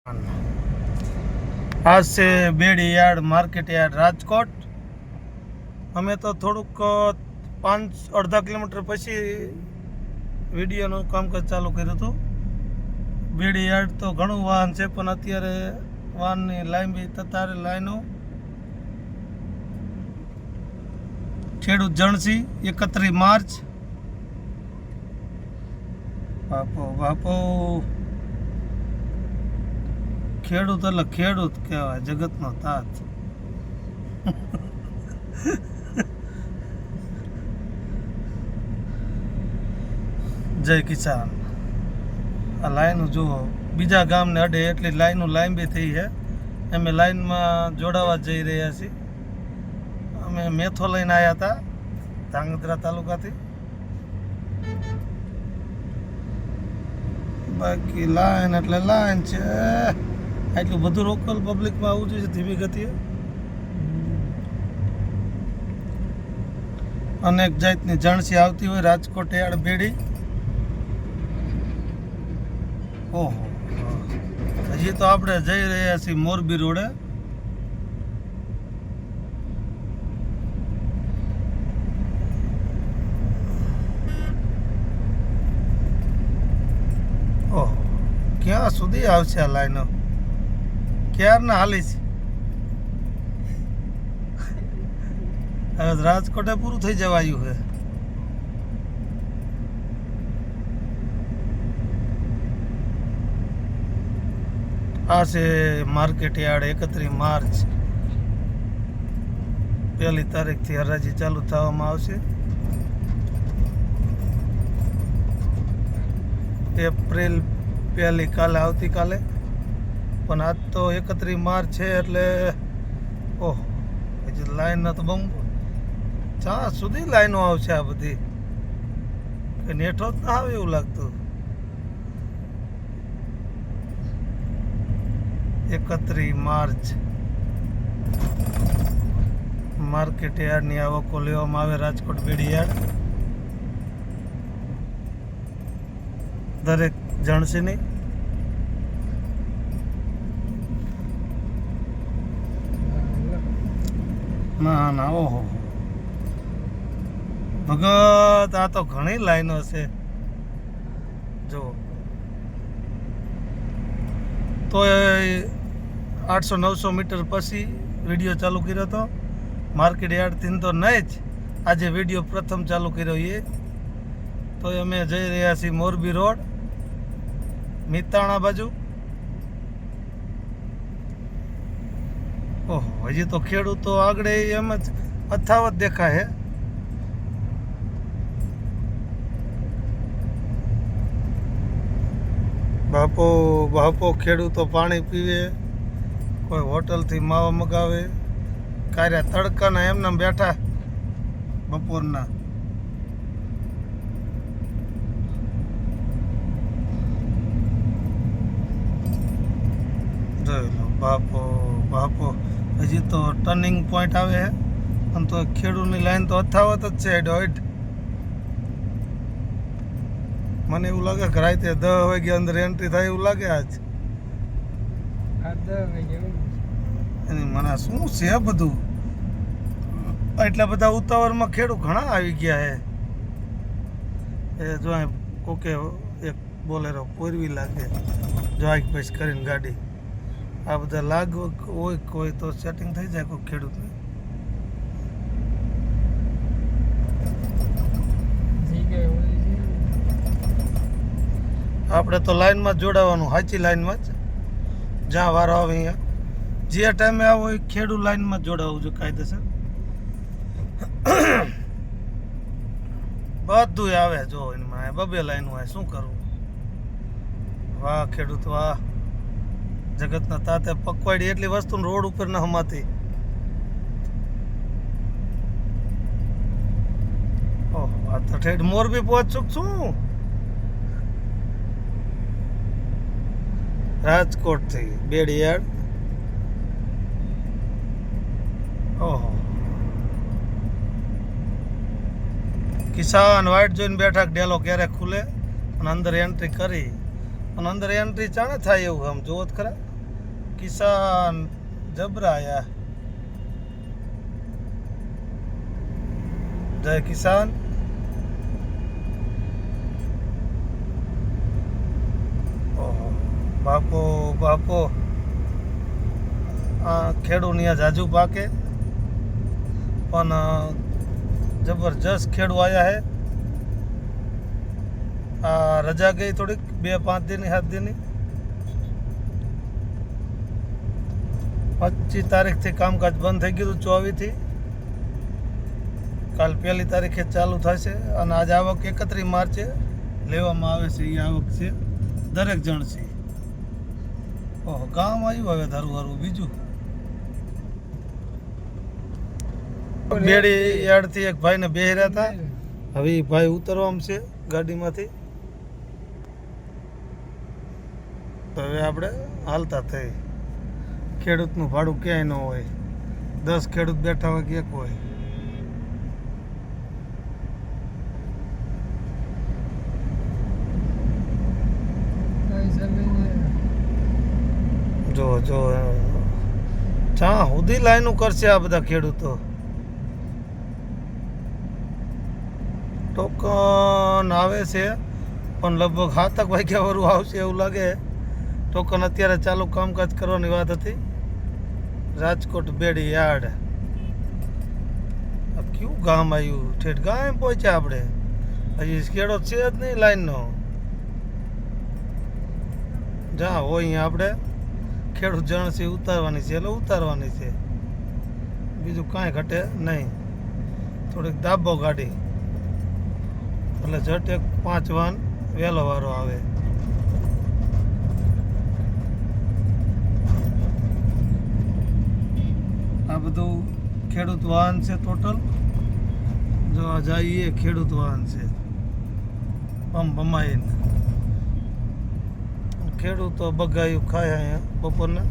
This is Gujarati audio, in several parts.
आज से बेड़ी यार्ड मार्केट यार्ड राजकोट અમે તો થોડુંક 5-અડધા કિલોમીટર પછી વિડીયોનું કામકાજ ચાલુ કર્યું હતું. બેડી યાર્ડ તો ઘણું વાહન છે, પણ અત્યારે વાહનની લાંબી તતારે લાઈનો. ખેડૂત જણસી 31 માર્ચ. બાપો ખેડૂત એટલે ખેડૂત કહેવાય, જગતનો તાત. જય કિસાન. આ લાઈન જુઓ, બીજા ગામને અડે એટલી લાઈનો લાંબી થઈ છે. અમે લાઈનમાં જોડાવા જઈ રહ્યા છીએ. અમે મેથો લઈને આવ્યા હતા ધાંગધ્રા તાલુકાથી. બાકી લાઈન એટલે લાઈન છે. એટલું બધું લોકલ પબ્લિકમાં આવવું જોઈએ ધીમી ગતિએ. અનેક જાતની જણસી આવતી હોય રાજકોટ યાર્ડ બેડી. ઓહો, હજી તો આપણે જઈ રહ્યા છીએ મોરબી રોડે. ઓહો, ક્યાં સુધી આવશે આ લાઈનો? ક્યારના હાલી છે? હવે રાજકોટે પૂરું થઈ જવાયું છે. આ છે માર્કેટ યાર્ડ. 31 માર્ચ 1 તારીખથી હરાજી ચાલુ થવામાં આવશે. એપ્રિલ 1 કાલે, આવતીકાલે. પણ આજ તો 31 માર્ચ છે એટલે ઓહો, હજી લાઈન તો બહુ ચા સુધી લાઈનો આવશે. આ બધી કે નેઠો જ ના આવે એવું લાગતું. 31 માર્ચ માર્કેટ યાર્ડની આવકો લેવામાં આવે રાજકોટ બેડી યાર્ડ. દરેક જણસીની. ના ના, ઓહો ભગત, આ તો ઘણી લાઈનો છે. જો તો 800-900 મીટર પછી વિડીયો ચાલુ કર્યો હતો. માર્કેટ યાર્ડથી તો નહીં જ આજે વિડીયો પ્રથમ ચાલુ કર્યો એ. તો અમે જઈ રહ્યા છીએ મોરબી રોડ, મિતાણા બાજુ. ઓહો, હજી તો ખેડૂતો આગળ એમ જ અથાવત દેખાય. બાપો ખેડૂતો પાણી પીવે, કોઈ હોટલથી માવા મગાવે. કાર્યા તડકાના એમને બેઠા બપોરના. જોઈ લો બાપો, હજી તો ટર્નિંગ પોઈન્ટ આવે છે, અને તો ખેડૂતની લાઈન તો અથાવત જ છે. દોઢ મને એવું લાગે કે રાતે 10 વાગે અંદર એન્ટ્રી થાય એવું લાગે. આજ એની મને શું છે બધું. એટલા બધા ઉતાવળમાં ખેડૂત ઘણા આવી ગયા છે. એ જો કોકે એક બોલેરો પોરવી લાગે, જો આગ પેશ કરીને ગાડી. આ બધા લાગવગ હોય કોઈ તો સેટિંગ થઈ જાય કોઈ ખેડૂતને. આપણે તો લાઈનમાં જ જોડાવાનું, સાચી લાઈનમાં જ. જ્યાં વારો આવે અહીંયા જે ટાઈમે આવો એ ખેડૂત લાઈનમાં જ જોડાવવું જોઈએ કાયદેસર. બધું આવે જો એમાં 2 લાઈન હોય. શું કરવું? વાહ ખેડૂત વાહ, જગતના તાતે પકવાડી એટલી વસ્તુ રોડ ઉપર ન હમાતી. ઓહો, આ તો ઠેઠ મોરબી પહોંચું છું. રાજકોટથી બેડી યાર્ડ. ઓહો, કિસાન વાઇટ જોઈને બેઠા ડેલો ક્યારે ખુલે અને અંદર એન્ટ્રી કરી. અને અંદર એન્ટ્રી ચાણે થાય એવું આમ જોવો જ ખરા. કિસાન જબરા આયા. જય કિસાન. ઓહો બાપો બાપો, આ ખેડૂની આ જાજુ પાકે પણ જબરજસ્ત ખેડૂ આયા હે. આ રજા ગઈ થોડીક 2-5 દિન 7 દિન. 25 તારીખથી કામકાજ બંધ થઈ ગયું હતું, 24 થી. કાલ 1 તારીખે ચાલુ થશે અને આજ આવક 31 માર્ચે લેવામાં આવે છે. એ આવક છે દરેક જણ છે. ઓહો ગામ આવ્યું હવે ધારું હારું. બીજું બેડી યાર્ડથી એક ભાઈને બેહી રહ્યા હતા. હવે એ ભાઈ ઉતરવામાં છે ગાડીમાંથી. તો હવે આપણે હાલતા થઈ. ખેડૂતનું ભાડું ક્યાંય ન હોય. 10 ખેડૂત બેઠા હોય કે એક હોય. જો જો ચા સુધી લાઈનો કરશે આ બધા ખેડૂતો. ટોકન આવે છે પણ લગભગ 7 વાગ્યા વાળું આવશે એવું લાગે. ટોકન અત્યારે ચાલુ કામકાજ કરવાની વાત હતી. રાજકોટ બેડી યાર્ડ. કયું ગામ આવ્યું? ઠેઠ ગામ પહોંચ્યા આપણે. હજી ખેડૂત છે જ નહીં લાઈનનો. જ્યાં હોય અહીંયા આપણે ખેડૂત જણસી ઉતારવાની છે એટલે ઉતારવાની છે. બીજું કાંઈ ઘટે નહીં. થોડીક દાબો ગાડી એટલે ઝટ એક 5 વાન વહેલો વારો આવે. આ બધું ખેડૂત વાહન છે ટોટલ. જો આ જાય એ ખેડૂત વાહન છે. ભમાઈને ખેડૂતો બગાયું ખાય અહીંયા બપોરના.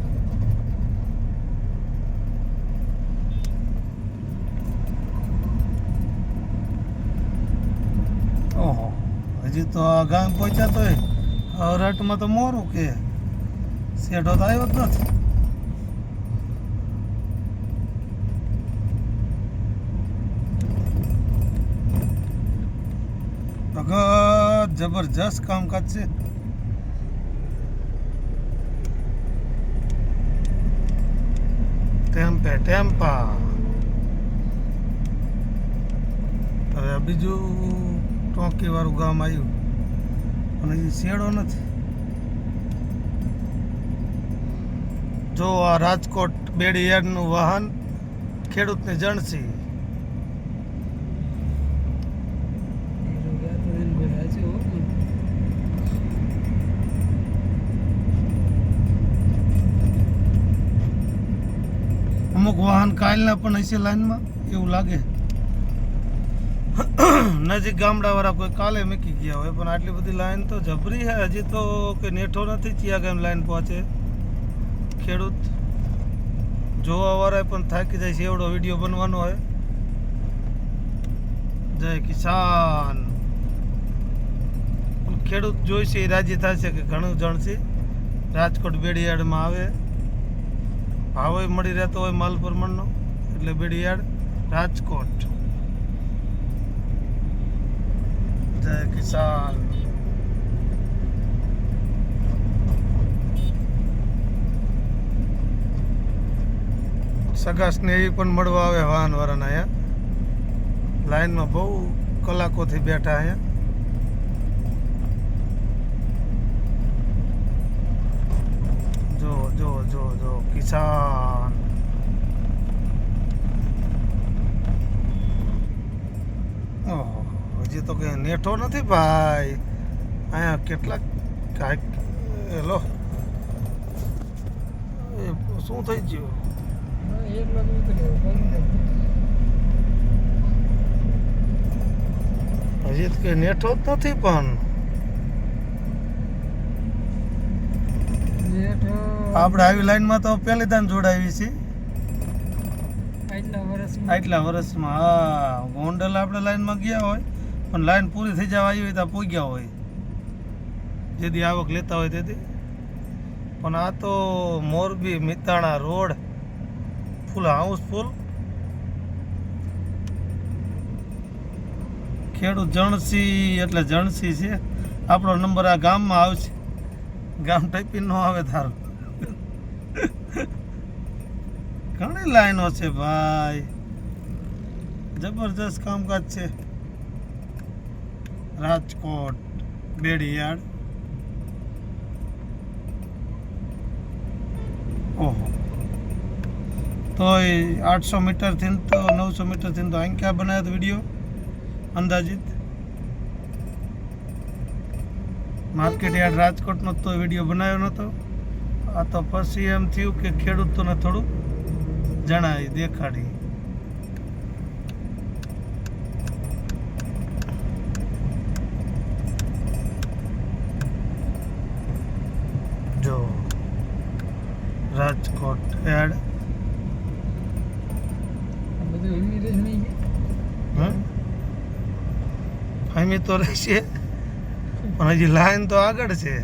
ઓહો હજી તો આ ગામ પહોંચ્યા તોય રટમાં તો મોરું કે શેઠો તો આવ્યો જ નથી. ભગત જબરજસ્ત કામકાજ છે. ટેમ્પા. હવે બીજું ટોંકી વાળું ગામ આવ્યું અને એ શેડો નથી. જો આ રાજકોટ બેડી યાર્ડનું વાહન ખેડૂતને જણસી. અમુક વાહન કાલના પણ હશે લાઈનમાં એવું લાગે. નજીક ગામડાવાળા કોઈ કાલે મૂકી ગયા હોય પણ આટલી બધી લાઈન તો જબરી છે. હજી તો કે નેઠો નથી ચિયા ગામ લાઈન પહોંચે. ખેડૂત જોવાવાળા પણ થાકી જાય છે એવડો વિડીયો બનવાનો હોય. જય કિસાન. ખેડૂત જોઈશે એ રાજી થશે કે ઘણું જણશે રાજકોટ બેડી યાર્ડમાં આવે. ભાવ મળી રહેતો હોય માલ પ્રમાણનો એટલે બેડી યાર્ડ રાજકોટ. જય કિસાન. સગા સ્નેહી પણ મળવા આવે વાહન વાળાના. અહીંયા લાઈનમાં બહુ કલાકોથી બેઠા. અહીંયા જો જો જો જો કિસાન. ઓહો હજી તો કઈ નેઠો નથી ભાઈ. અહીંયા કેટલાક કાંઈક લો શું થઈ ગયું? હજી તો કઈ નેઠો જ નથી પણ આપણે આવી લાઈનમાં તો પહેલી દાન જોડાવી છે આટલા વર્ષમાં. હા ગોંડલ આપણે લાઈનમાં ગયા હોય પણ લાઈન પૂરી થઈ જવા આવી હોય તો પહોંચ્યા હોય જેથી આવક લેતા હોય તેથી. પણ આ તો મોરબી મિતાણા રોડ ફૂલ હાઉસફુલ. ખેડૂત જણસી એટલે જણસી છે. આપણો નંબર આ ગામમાં આવશે. ગામ ટાઈપિંગ ન આવે તારું. ઘણી લાઈનો છે ભાઈ, જબરજસ્ત કામકાજ છે. રાજકોટ બેડીયાર્ડ. ઓહો, તોય 800 મીટરથી તો 900 મીટરથી તો અહીં ક્યાં બનાવ્યો હતો વિડીયો અંદાજિત. માર્કેટ યાર્ડ રાજકોટનો તો વિડીયો બનાવ્યો નહોતો. આ તો પછી એમ થયું કે ખેડૂતોને થોડું જણાવી દેખાડી. જો રાજકોટ યાર્ડ ફાઈમી તો રહેશે, પણ હજી લાઈન તો આગળ છે.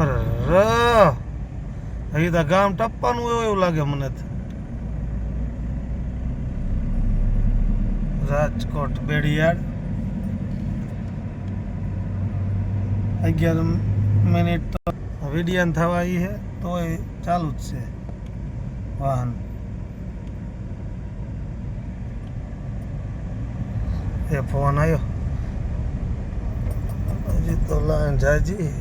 અરે હજી તો ગામ ટપવાનું હોય એવું લાગે મને તો. રાજકોટ બેડીયાર્ડ 11 મિનિટ તો વિડિયાન થવા આવી છે, તો એ ચાલુ જ છે વાહન. એ ફોન આવ્યો, હજી તો લાઈન જાજી.